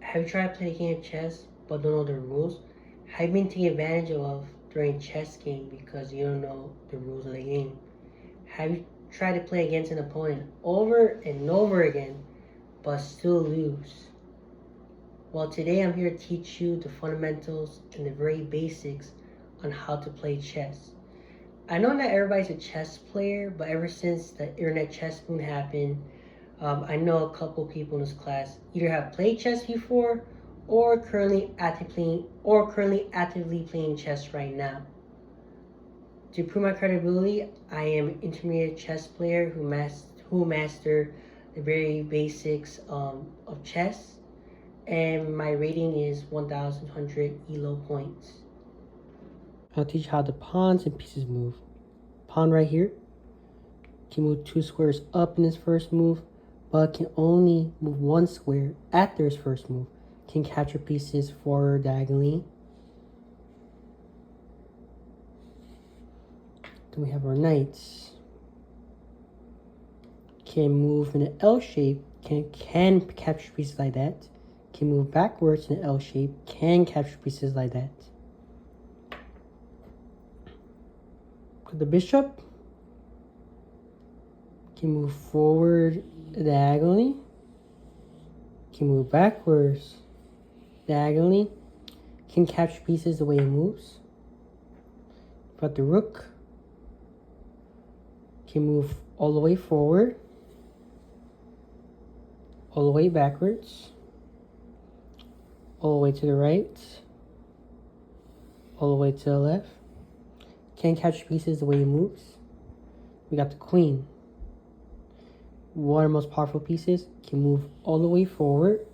Have you tried playing a game of chess but don't know the rules? Have you been taken advantage of during chess game because you don't know the rules of the game? Have you tried to play against an opponent over and over again but still lose? Well, today I'm here to teach you the fundamentals and the very basics on how to play chess. I know not everybody's a chess player, but ever since the internet chess boom happened, I know a couple people in this class either have played chess before or currently actively playing chess right now. To prove my credibility, I am an intermediate chess player who mastered the very basics of chess, and my rating is 1,100 ELO points. I'll teach you how the pawns and pieces move. Pawn right here can move 2 squares up in his first move, but can only move 1 square after his first move. Can capture pieces forward diagonally. Then we have our knights. Can move in an L shape, can capture pieces like that. Can move backwards in an L shape, can capture pieces like that. The bishop can move forward diagonally, can move backwards diagonally, can capture pieces the way it moves. But the rook can move all the way forward, all the way backwards, all the way to the right, all the way to the left. Can't catch pieces the way it moves. We got the queen. One of the most powerful pieces. Can move all the way forward.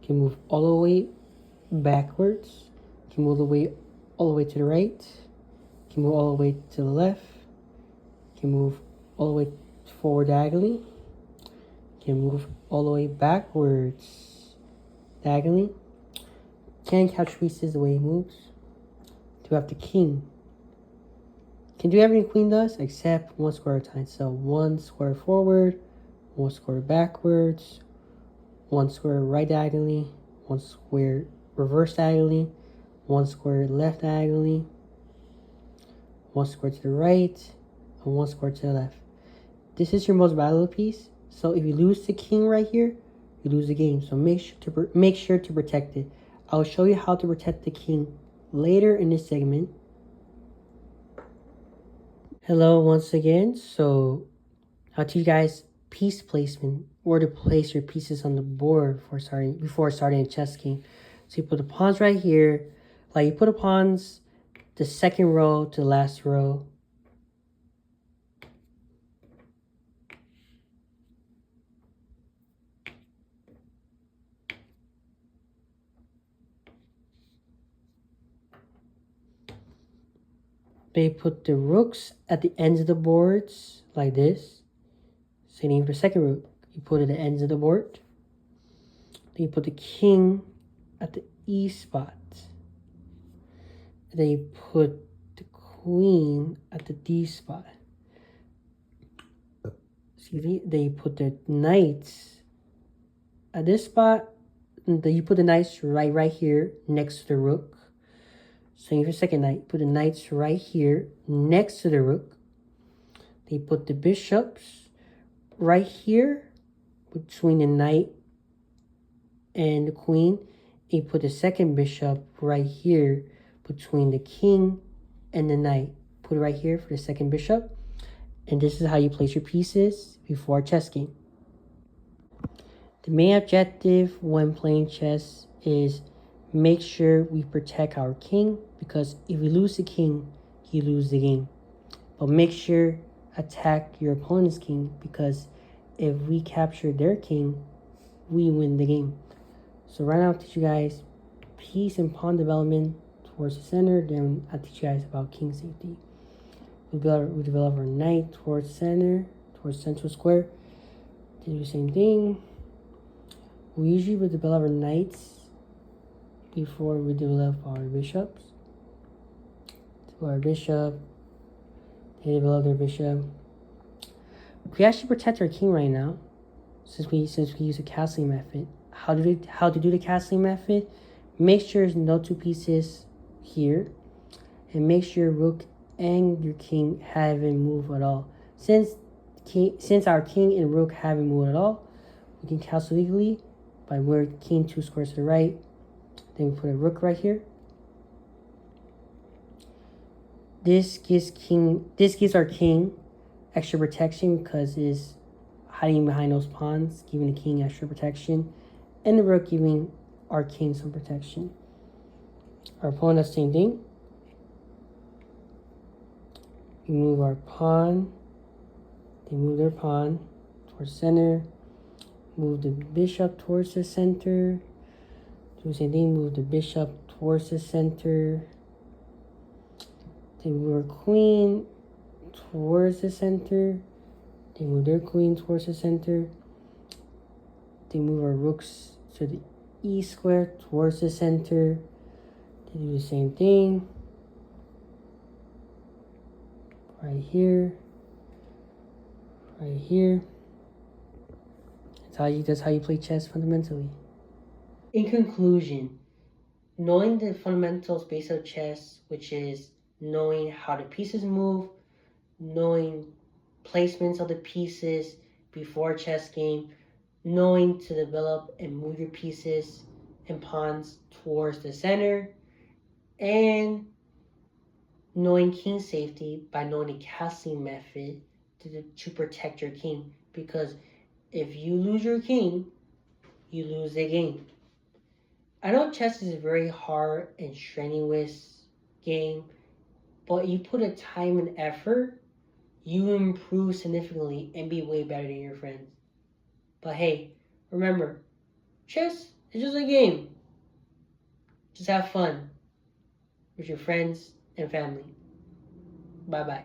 Can move all the way backwards. Can move all the way to the right. Can move all the way to the left. Can move all the way forward diagonally. Can move all the way backwards diagonally. Can't catch pieces the way it moves. We have the king. Can do everything queen does except 1 square at a time. So 1 square forward, 1 square backwards, 1 square right diagonally, 1 square reverse diagonally, 1 square left diagonally, 1 square to the right, and 1 square to the left. This is your most valuable piece. So if you lose the king right here, you lose the game. So make sure to protect it. I'll show you how to protect the king later in this segment. Hello once again. So I'll teach you guys piece placement, where to place your pieces on the board before starting a chess game. So you put the pawns right here. Like you put the pawns the second row to the last row. They put the rooks at the ends of the boards like this. Same for the second rook. You put it at the ends of the board. Then you put the king at the E spot. And then you put the queen at the D spot. Excuse me. Then you put the knights at this spot. And then you put the knights right here next to the rook. Same for the second knight. Put the knights right here next to the rook. They put the bishops right here between the knight and the queen. And you put the second bishop right here between the king and the knight. Put it right here for the second bishop. And this is how you place your pieces before a chess game. The main objective when playing chess is make sure we protect our king, because if we lose the king, you lose the game. But make sure attack your opponent's king, because if we capture their king, we win the game. So right now I'll teach you guys piece and pawn development towards the center. Then I'll teach you guys about king safety. We develop our knight towards center, towards central square. Do the same thing. We usually would develop our knights before we develop our bishops. To our bishop, they develop their bishop. We actually protect our king right now, since we use a castling method. how to do the castling method, make sure there's no two pieces here, and make sure your rook and your king haven't moved at all. Since our king and rook haven't moved at all, we can castle legally by where king 2 squares to the right. Then we put a rook right here. This gives our king extra protection because it's hiding behind those pawns, giving the king extra protection, and the rook giving our king some protection. Our pawn does the same thing. We move our pawn. They move their pawn towards center. Move the bishop towards the center. Do the same thing. Move the bishop towards the center. They move our queen towards the center. They move their queen towards the center. They move our rooks to the E square towards the center. They do the same thing. Right here. Right here. That's how you play chess fundamentally. In conclusion, knowing the fundamentals base of chess, which is knowing how the pieces move, knowing placements of the pieces before a chess game, knowing to develop and move your pieces and pawns towards the center, and knowing king safety by knowing the castling method to protect your king. Because if you lose your king, you lose the game. I know chess is a very hard and strenuous game, but you put a time and effort, you improve significantly and be way better than your friends. But hey, remember, chess is just a game. Just have fun with your friends and family. Bye-bye.